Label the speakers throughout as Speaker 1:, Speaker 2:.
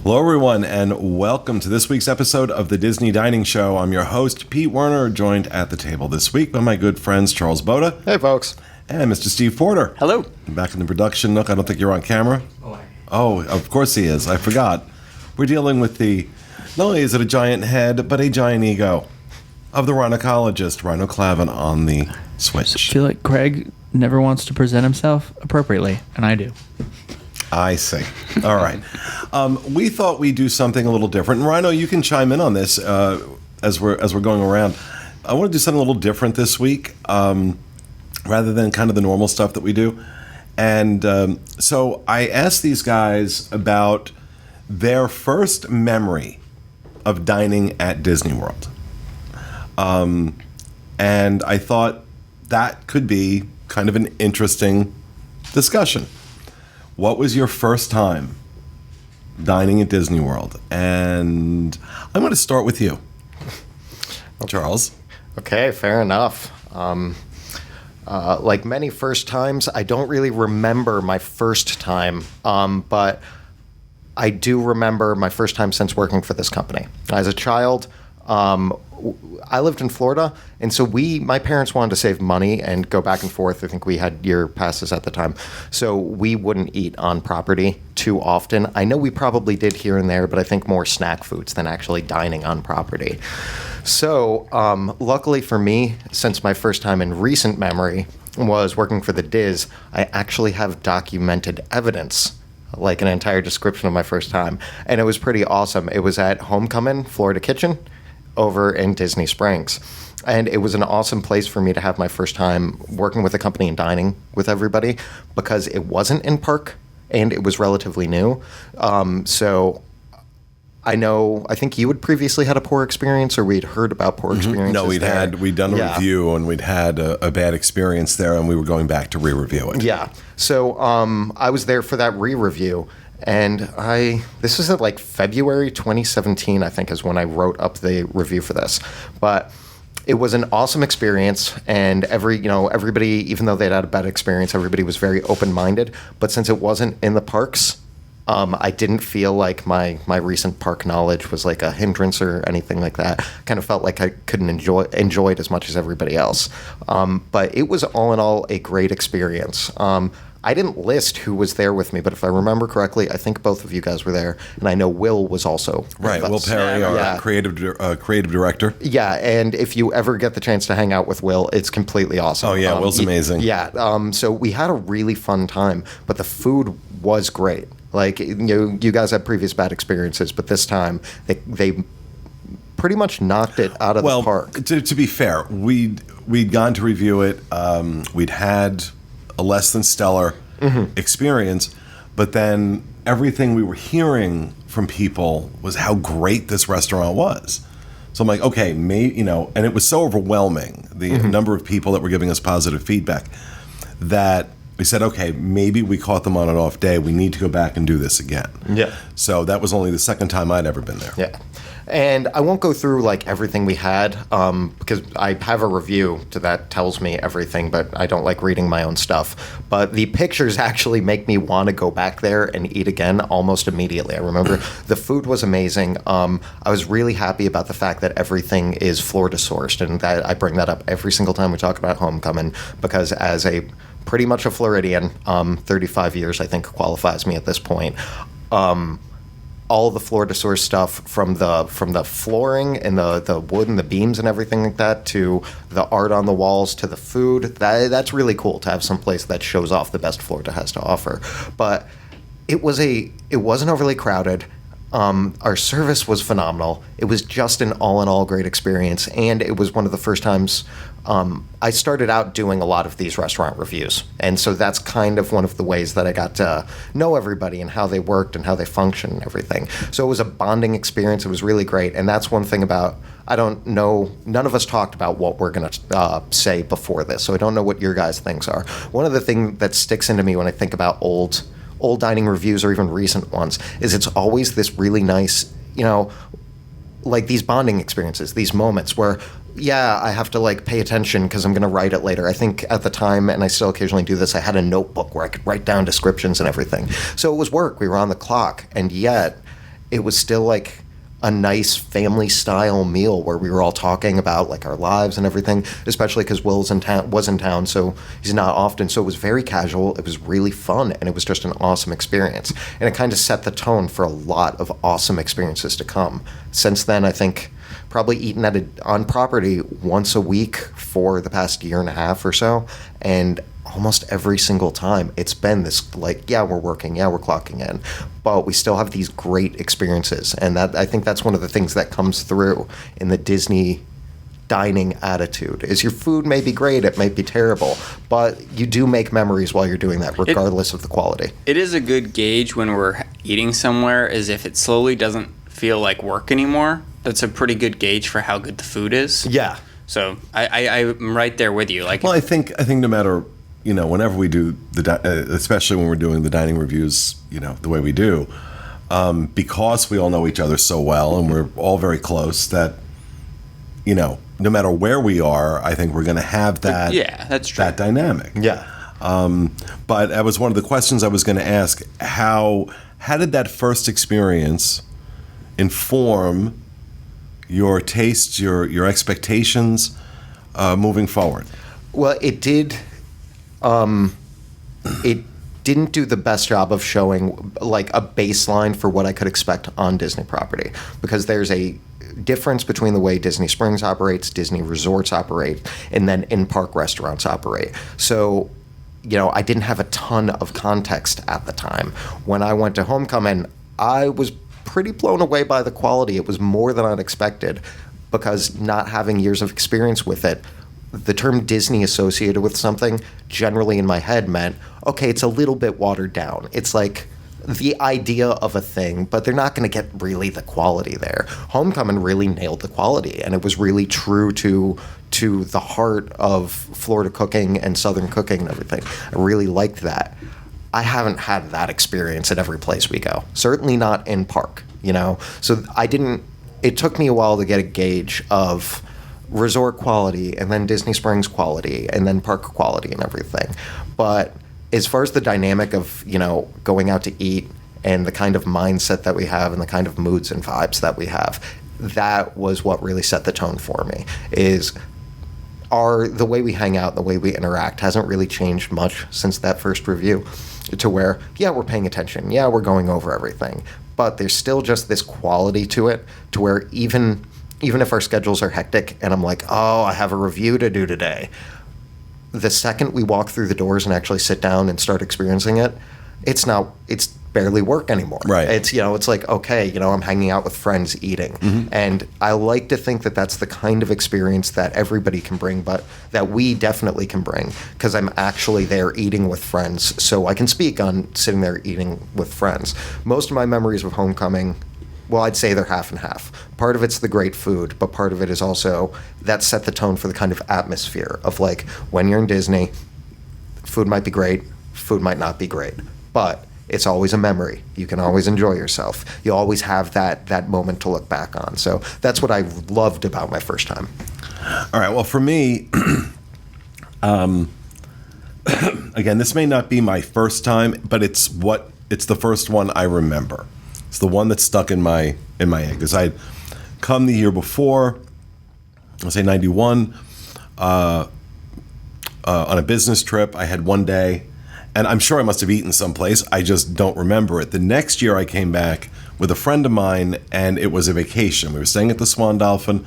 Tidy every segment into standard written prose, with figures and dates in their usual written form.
Speaker 1: Hello, everyone, and welcome to this week's episode of the Disney Dining Show. I'm your host, Pete Werner, joined at the table this week by my good friends Charles Boda.
Speaker 2: Hey, folks.
Speaker 1: And Mr. Steve Porter.
Speaker 3: Hello.
Speaker 1: Back in the production nook. I don't think you're on camera. Oh, of course he is. I forgot. We're dealing with not only is it a giant head, but a giant ego of the rhinocologist, Rhino Clavin, on the Switch.
Speaker 3: I feel like Craig never wants to present himself appropriately, and I do.
Speaker 1: I see. All right. We thought we'd do something a little different. And Rhino, you can chime in on this as we're going around. I want to do something a little different this week, rather than kind of the normal stuff that we do. And so I asked these guys about their first memory of dining at Disney World. And I thought that could be kind of an interesting discussion. What was your first time dining at Disney World? And I'm going to start with you, Charles.
Speaker 2: Okay, fair enough. Like many first times, I don't really remember my first time, but I do remember my first time since working for this company. As a child, I lived in Florida, and so my parents wanted to save money and go back and forth. I think we had year passes at the time, so we wouldn't eat on property too often. I know we probably did here and there, but I think more snack foods than actually dining on property. So luckily for me, since my first time in recent memory was working for the Diz, I actually have documented evidence, like an entire description of my first time, and it was pretty awesome. It was at Homecoming Florida Kitchen over in Disney Springs. And it was an awesome place for me to have my first time working with a company and dining with everybody, because it wasn't in park and it was relatively new. So I think you had previously had a poor experience, or we'd heard about poor experiences.
Speaker 1: No, we'd done a review, and we'd had a bad experience there, and we were going back to re-review it.
Speaker 2: Yeah. So I was there for that re-review. And this was at like February 2017, I think, is when I wrote up the review for this. But it was an awesome experience, and everybody, even though they'd had a bad experience, everybody was very open-minded. But since it wasn't in the parks, I didn't feel like my recent park knowledge was like a hindrance or anything like that. Kind of felt like I couldn't enjoy it as much as everybody else. But it was all in all a great experience. I didn't list who was there with me, but if I remember correctly, I think both of you guys were there, and I know Will was also
Speaker 1: right. Will Perry, our creative director.
Speaker 2: Yeah, and if you ever get the chance to hang out with Will, it's completely awesome.
Speaker 1: Oh yeah, Will's amazing.
Speaker 2: Yeah, so we had a really fun time, but the food was great. Like you guys had previous bad experiences, but this time they pretty much knocked it out of the park.
Speaker 1: To be fair, we'd gone to review it. We'd had a less than stellar experience, but then everything we were hearing from people was how great this restaurant was. So I'm like, okay, maybe, and it was so overwhelming, the number of people that were giving us positive feedback, that we said, okay, maybe we caught them on an off day. We need to go back and do this again.
Speaker 2: Yeah.
Speaker 1: So that was only the second time I'd ever been there.
Speaker 2: Yeah. And I won't go through like everything we had, because I have a review that tells me everything, but I don't like reading my own stuff. But the pictures actually make me want to go back there and eat again almost immediately. I remember the food was amazing. I was really happy about the fact that everything is Florida sourced, and that I bring that up every single time we talk about Homecoming, because as a pretty much a Floridian, 35 years I think qualifies me at this point. All the Florida source stuff, from the flooring and the wood and the beams and everything like that, to the art on the walls, to the food, that's really cool to have some place that shows off the best Florida has to offer. But it wasn't overly crowded. Our service was phenomenal. It was just an all-in-all great experience, and it was one of the first times I started out doing a lot of these restaurant reviews, and so that's kind of one of the ways that I got to know everybody and how they worked and how they function and everything. So it was a bonding experience. It was really great, and that's one thing about, I don't know, none of us talked about what we're going to say before this, so I don't know what your guys' things are. One of the things that sticks into me when I think about old dining reviews, or even recent ones, is it's always this really nice, like these bonding experiences, these moments where, yeah, I have to like pay attention because I'm going to write it later. I think at the time, and I still occasionally do this, I had a notebook where I could write down descriptions and everything. So it was work. We were on the clock, and yet it was still like a nice family style meal where we were all talking about like our lives and everything, especially because was in town, so he's not often. So it was very casual. It was really fun, and it was just an awesome experience. And it kind of set the tone for a lot of awesome experiences to come. Since then, I think probably eaten on property once a week for the past year and a half or so, and almost every single time it's been this like, yeah, we're working, yeah, we're clocking in, but we still have these great experiences. And that, I think that's one of the things that comes through in the Disney dining attitude is your food may be great, it may be terrible, but you do make memories while you're doing that regardless of the quality.
Speaker 4: It is a good gauge when we're eating somewhere, is if it slowly doesn't feel like work anymore. That's a pretty good gauge for how good the food is.
Speaker 2: Yeah.
Speaker 4: So I'm right there with you. Like,
Speaker 1: Well, I think no matter, whenever we do especially when we're doing the dining reviews, the way we do, because we all know each other so well and we're all very close that, no matter where we are, I think we're going to have that.
Speaker 4: Yeah, that's true.
Speaker 1: That dynamic.
Speaker 2: Yeah.
Speaker 1: But that was one of the questions I was going to ask. How did that first experience inform your tastes, your expectations moving forward?
Speaker 2: Well, it did. It didn't do the best job of showing like a baseline for what I could expect on Disney property, because there's a difference between the way Disney Springs operates, Disney resorts operate, and then in-park restaurants operate. So, I didn't have a ton of context at the time. When I went to Homecoming, I was pretty blown away by the quality. It was more than I'd expected, because not having years of experience with it, the term Disney associated with something generally in my head meant, okay, it's a little bit watered down. It's like the idea of a thing, but they're not going to get really the quality there. Homecoming really nailed the quality, and it was really true to the heart of Florida cooking and Southern cooking and everything. I really liked that. I haven't had that experience at every place we go. Certainly not in park, So it took me a while to get a gauge of resort quality and then Disney Springs quality and then park quality and everything. But as far as the dynamic of, going out to eat and the kind of mindset that we have and the kind of moods and vibes that we have, that was what really set the tone for me. The way we hang out, the way we interact hasn't really changed much since that first review, to where, yeah, we're paying attention, yeah, we're going over everything, but there's still just this quality to it, to where even if our schedules are hectic and I'm like, oh, I have a review to do today, the second we walk through the doors and actually sit down and start experiencing it, it's barely work anymore.
Speaker 1: Right.
Speaker 2: It's like, okay, I'm hanging out with friends eating. Mm-hmm. And I like to think that that's the kind of experience that everybody can bring, but that we definitely can bring, because I'm actually there eating with friends. So I can speak on sitting there eating with friends. Most of my memories of Homecoming, well, I'd say they're half and half. Part of it's the great food, but part of it is also that set the tone for the kind of atmosphere of like, when you're in Disney, food might be great, food might not be great, but it's always a memory. You can always enjoy yourself. You always have that moment to look back on. So that's what I loved about my first time.
Speaker 1: All right. Well, for me, again, this may not be my first time, but it's the first one I remember. It's the one that stuck in my head, because I'd come the year before, I'll say 91, on a business trip. I had one day, and I'm sure I must have eaten someplace. I just don't remember it. The next year I came back with a friend of mine, and it was a vacation. We were staying at the Swan Dolphin.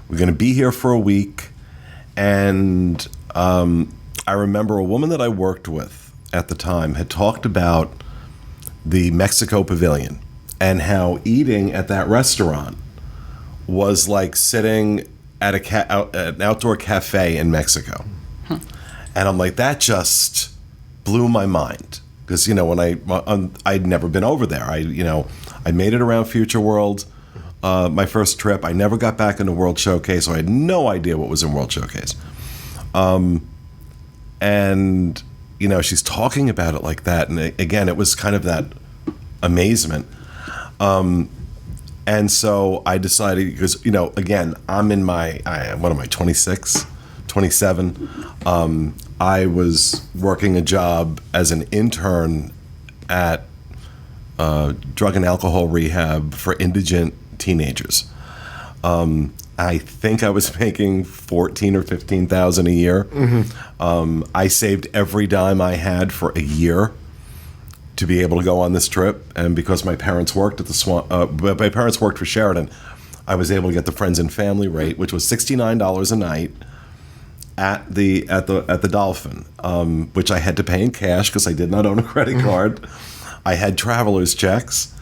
Speaker 1: We were going to be here for a week, and I remember a woman that I worked with at the time had talked about the Mexico Pavilion and how eating at that restaurant was like sitting at an outdoor cafe in Mexico. And I'm like, that just blew my mind, because when I'd never been over there. I made it around Future World, my first trip. I never got back into World Showcase, so I had no idea what was in World Showcase. And she's talking about it like that, and again, it was kind of that amazement. And so I decided, because again, I'm in my what am I, 26, 27. I was working a job as an intern at drug and alcohol rehab for indigent teenagers. I think I was making $14,000 or $15,000 a year. I saved every dime I had for a year to be able to go on this trip, and because my parents worked at my parents worked for Sheridan, I was able to get the friends and family rate, which was $69 a night at the Dolphin, which I had to pay in cash because I did not own a credit card. I had traveler's checks.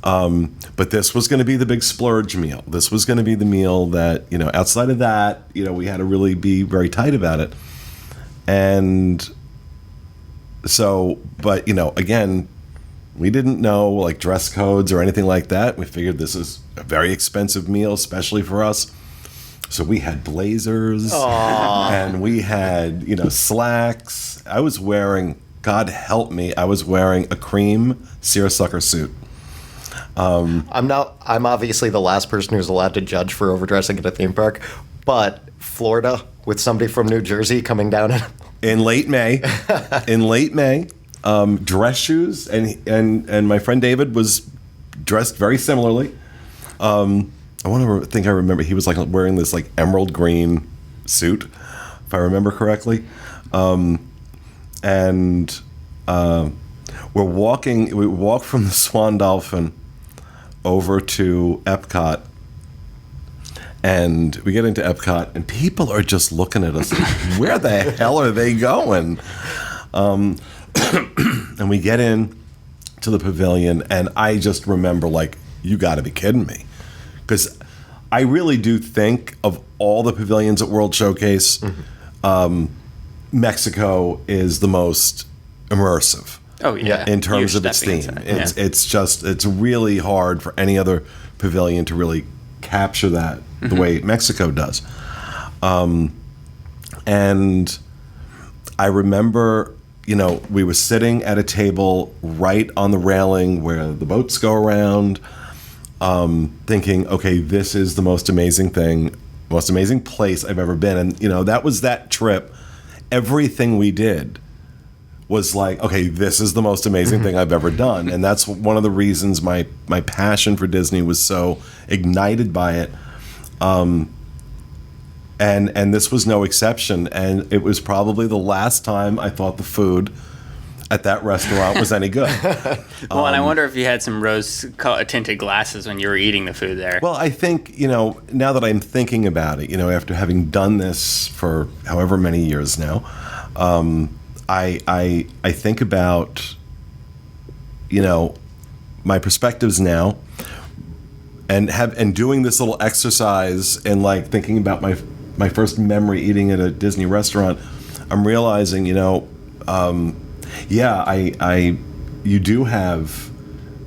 Speaker 1: But this was going to be the big splurge meal. This was going to be the meal that, outside of that, we had to really be very tight about it. And so, but, again, we didn't know like dress codes or anything like that. We figured this is a very expensive meal, especially for us. So we had blazers and we had, slacks. I was wearing, God help me, I was wearing a cream seersucker suit.
Speaker 2: I'm obviously the last person who's allowed to judge for overdressing at a theme park, but Florida with somebody from New Jersey coming down
Speaker 1: in late May, dress shoes, and my friend David was dressed very similarly. I remember he was like wearing this like emerald green suit, if I remember correctly, and we walk from the Swan Dolphin over to Epcot, and we get into Epcot, and people are just looking at us like, where the hell are they going? And we get in to the pavilion, and I just remember like, you got to be kidding me, because I really do think of all the pavilions at World Showcase, Mexico is the most immersive.
Speaker 4: Oh yeah,
Speaker 1: in terms of its theme, it's really hard for any other pavilion to really capture that the way Mexico does. And I remember, we were sitting at a table right on the railing where the boats go around, thinking, okay, this is the most amazing place I've ever been. And that was that trip. Everything we did was like, okay, this is the most amazing thing I've ever done. And that's one of the reasons my passion for Disney was so ignited by it. And this was no exception. And it was probably the last time I thought the food at that restaurant was any good.
Speaker 4: Well, and I wonder if you had some rose-tinted glasses when you were eating the food there.
Speaker 1: Well, I think, now that I'm thinking about it, after having done this for however many years now, I think about, my perspectives now, and doing this little exercise and like thinking about my first memory eating at a Disney restaurant. I'm realizing, you do have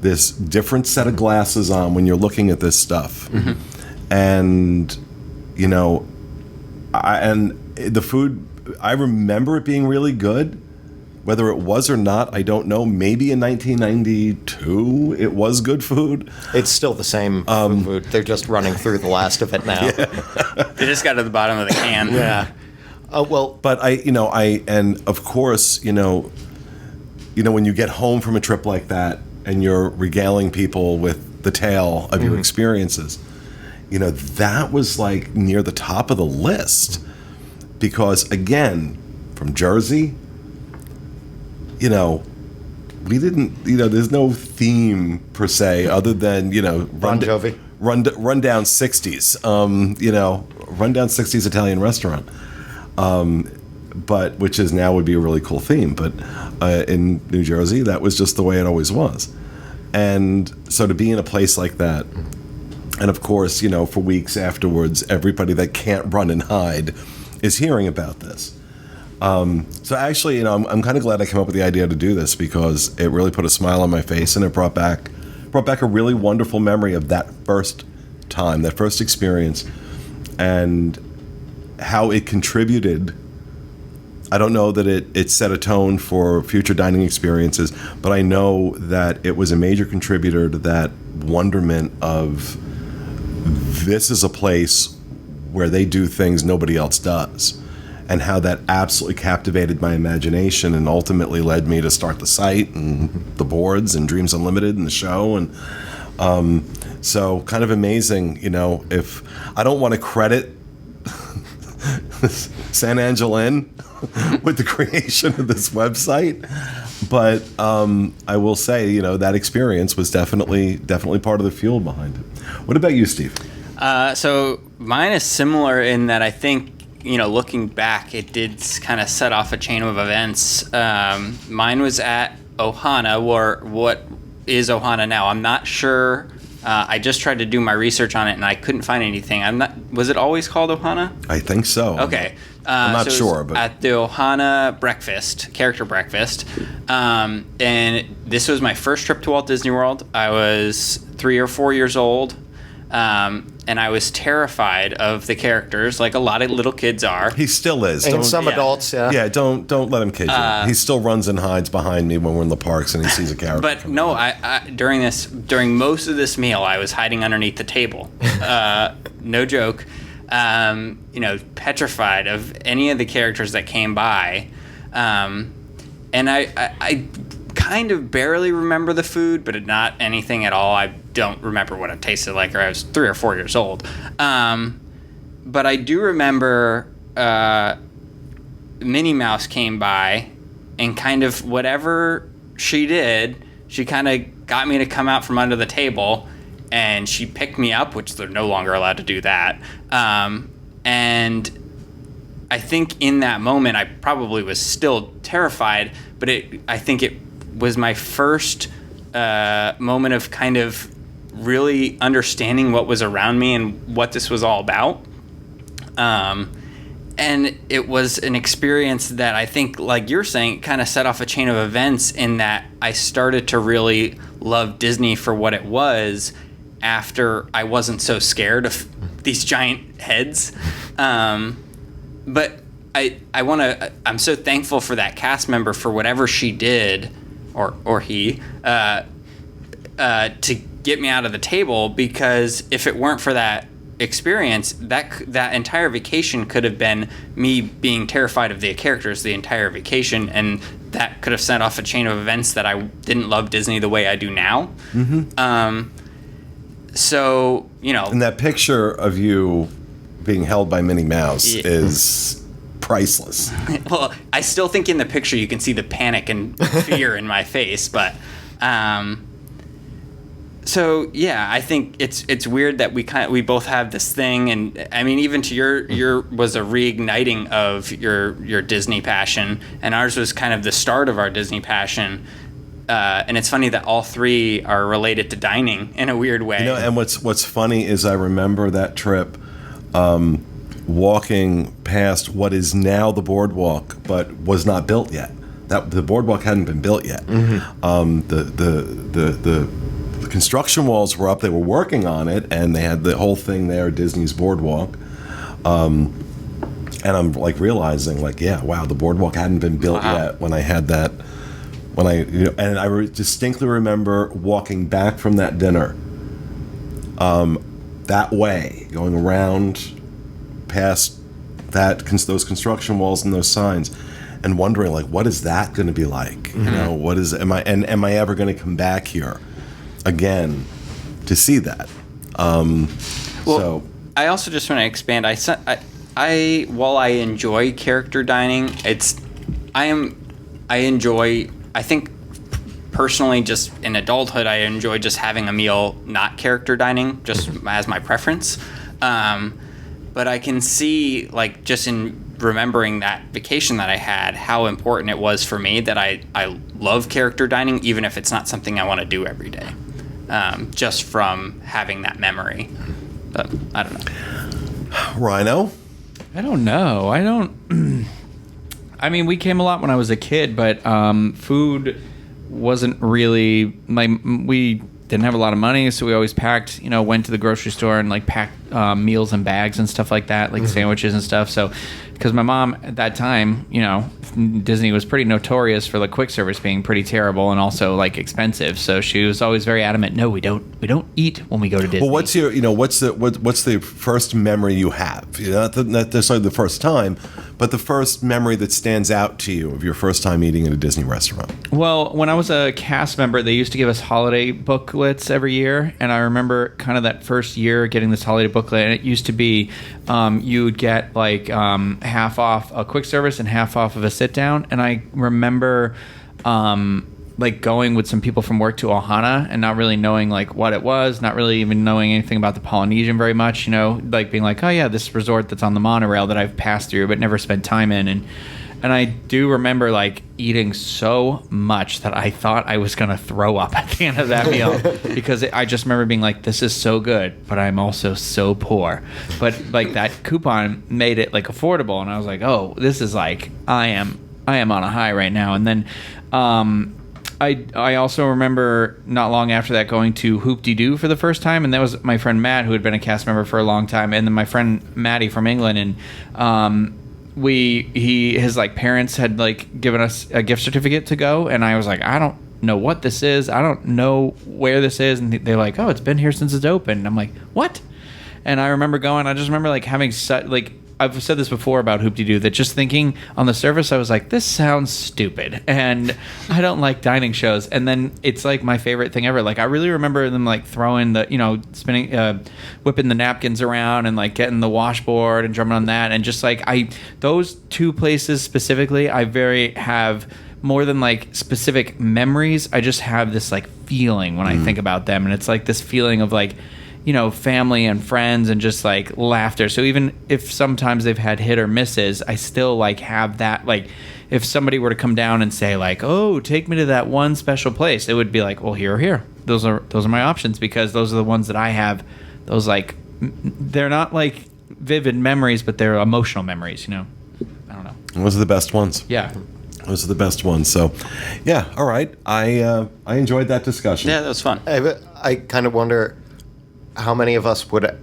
Speaker 1: this different set of glasses on when you're looking at this stuff, and the food. I remember it being really good. Whether it was or not, I don't know. Maybe in 1992, it was good food.
Speaker 2: It's still the same food. They're just running through the last of it now.
Speaker 4: They just got to the bottom of the can.
Speaker 2: Yeah.
Speaker 1: But and of course, when you get home from a trip like that and you're regaling people with the tale of your experiences, that was like near the top of the list. Because again, from Jersey, we didn't, there's no theme per se other than,
Speaker 2: Bon Jovi.
Speaker 1: Rundown 60s, rundown 60s Italian restaurant, but which is now would be a really cool theme. But in New Jersey, that was just the way it always was. And so to be in a place like that, and of course, for weeks afterwards, everybody that can't run and hide is hearing about this. So actually, I'm kind of glad I came up with the idea to do this because it really put a smile on my face, and it brought back a really wonderful memory of that first time, that first experience, and how it contributed. I don't know that it set a tone for future dining experiences, but I know that it was a major contributor to that wonderment of this is a place where they do things nobody else does. and how that absolutely captivated my imagination and ultimately led me to start the site and the boards and Dreams Unlimited and the show. And so kind of amazing, if I don't want to credit San Angeline with the creation of this website, but I will say, that experience was definitely part of the fuel behind it. What about you, Steve?
Speaker 4: So mine is similar in that I think, looking back, it did kind of set off a chain of events. Mine was at Ohana, or what is Ohana now. I'm not sure. I just tried to do my research on it and I couldn't find anything. Was it always called Ohana?
Speaker 1: I think so.
Speaker 4: Okay.
Speaker 1: I'm not
Speaker 4: so it was
Speaker 1: sure, but
Speaker 4: at the Ohana character breakfast, and this was my first trip to Walt Disney World. I was 3 or 4 years old, and I was terrified of the characters, like a lot of little kids are.
Speaker 1: he still is.
Speaker 2: And
Speaker 1: Don't-
Speaker 2: some adults, yeah.
Speaker 1: Yeah, don't let him kid you. He still runs and hides behind me when we're in the parks and he sees a character.
Speaker 4: But no, I during most of this meal, I was hiding underneath the table. No joke. Petrified of any of the characters that came by. And I kind of barely remember the food, but not anything at all. I don't remember what it tasted like, or I was 3 or 4 years old. But I do remember Minnie Mouse came by, and kind of whatever she did, she kind of got me to come out from under the table, and she picked me up, which they're no longer allowed to do that. And I think in that moment, I probably was still terrified, but I think it was my first moment of kind of really understanding what was around me and what this was all about. And it was an experience that I think, like you're saying, kind of set off a chain of events in that I started to really love Disney for what it was after I wasn't so scared of these giant heads. But I'm so thankful for that cast member for whatever she did, or he, to get me out of the table, because if it weren't for that experience, that entire vacation could have been me being terrified of the characters the entire vacation, and that could have set off a chain of events that I didn't love Disney the way I do now. Mm-hmm. So,
Speaker 1: and that picture of you being held by Minnie Mouse is priceless.
Speaker 4: Well, I still think in the picture you can see the panic and fear in my face, but so yeah, I think it's weird that we both have this thing, and I mean, even to your was a reigniting of your Disney passion, and ours was kind of the start of our Disney passion. And it's funny that all three are related to dining in a weird way.
Speaker 1: And what's funny is I remember that trip, walking past what is now the boardwalk, but was not built yet. That the boardwalk hadn't been built yet. Mm-hmm. The construction walls were up. They were working on it, and they had the whole thing there, Disney's Boardwalk. And I'm like realizing, like, yeah, wow, the boardwalk hadn't been built yet when I had that. And I distinctly remember walking back from that dinner, that way, going around past those construction walls and those signs, and wondering, like, what is that going to be like? Mm-hmm. Am I ever going to come back here again to see that? So
Speaker 4: I also just want to expand. I while I enjoy character dining, I think personally, just in adulthood, I enjoy just having a meal, not character dining, just as my preference. But I can see, like, just in remembering that vacation that I had, how important it was for me that I love character dining, even if it's not something I want to do every day, just from having that memory. But I don't know.
Speaker 1: Rhino?
Speaker 3: I don't know. I mean, we came a lot when I was a kid, but food wasn't really we didn't have a lot of money, so we always packed. Went to the grocery store and like packed meals and bags and stuff like that, like sandwiches and stuff. So, because my mom at that time, Disney was pretty notorious for the quick service being pretty terrible and also like expensive. So she was always very adamant. No, we don't eat when we go to Disney.
Speaker 1: Well, what's the first memory you have? Not necessarily the first time, but the first memory that stands out to you of your first time eating at a Disney restaurant.
Speaker 3: Well, when I was a cast member, they used to give us holiday booklets every year, and I remember kind of that first year getting this holiday booklet, and it used to be you would get like half off a quick service and half off of a sit down, and I remember like going with some people from work to Ohana and not really knowing like what it was, not really even knowing anything about the Polynesian very much, like being like, oh yeah, this resort that's on the monorail that I've passed through but never spent time in, and I do remember like eating so much that I thought I was gonna throw up at the end of that meal because I just remember being like, this is so good, but I'm also so poor. But like that coupon made it like affordable, and I was like, oh, this is like I am on a high right now. And then I also remember not long after that going to Hoop-Dee-Doo for the first time, and that was my friend Matt, who had been a cast member for a long time, and then my friend Maddie from England, and his like parents had like given us a gift certificate to go, and I was like, I don't know what this is, I don't know where this is, and they're like, oh, it's been here since it's open. And I'm like, what? And I remember going, I just remember like having such like, I've said this before about Hoop-Dee-Doo, that just thinking on the surface, I was like, this sounds stupid, and I don't like dining shows. And then it's like my favorite thing ever. Like, I really remember them like throwing the, spinning, whipping the napkins around and like getting the washboard and drumming on that. And just like those two places specifically, I have more than like specific memories. I just have this like feeling when I think about them. And it's like this feeling of like, family and friends and just like laughter. So even if sometimes they've had hit or misses, I still like have that, like if somebody were to come down and say like, oh, take me to that one special place, it would be like, well, here or here. Those are my options, because those are the ones that I have. Those like, they're not like vivid memories, but they're emotional memories, I don't know.
Speaker 1: Those are the best ones.
Speaker 3: Yeah.
Speaker 1: Those are the best ones. So, yeah, all right. I enjoyed that discussion.
Speaker 4: Yeah, that was fun.
Speaker 2: I kind of wonder how many of us would have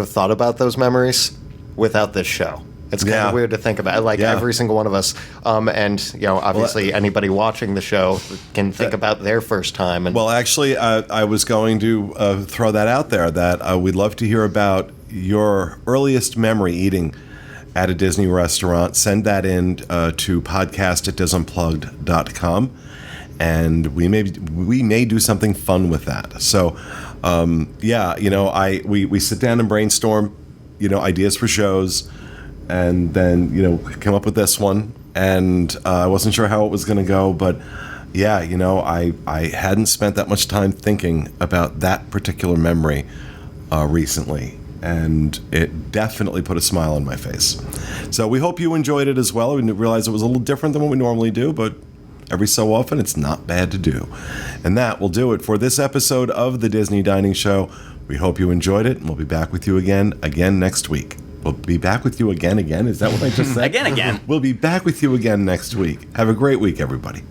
Speaker 2: thought about those memories without this show. It's kind of weird to think about. Like every single one of us, and obviously anybody watching the show can think about their first time. And
Speaker 1: well, actually, I was going to throw that out there, that we'd love to hear about your earliest memory eating at a Disney restaurant. Send that in to podcast@disunplugged.com. And we may do something fun with that. So, we sit down and brainstorm, ideas for shows, and then come up with this one. And I wasn't sure how it was going to go, but yeah, I hadn't spent that much time thinking about that particular memory recently, and it definitely put a smile on my face. So we hope you enjoyed it as well. We realized it was a little different than what we normally do, but every so often, it's not bad to do. And that will do it for this episode of the Disney Dining Show. We hope you enjoyed it, and we'll be back with you again next week. We'll be back with you again. Is that what I just said?
Speaker 4: Again.
Speaker 1: We'll be back with you again next week. Have a great week, everybody.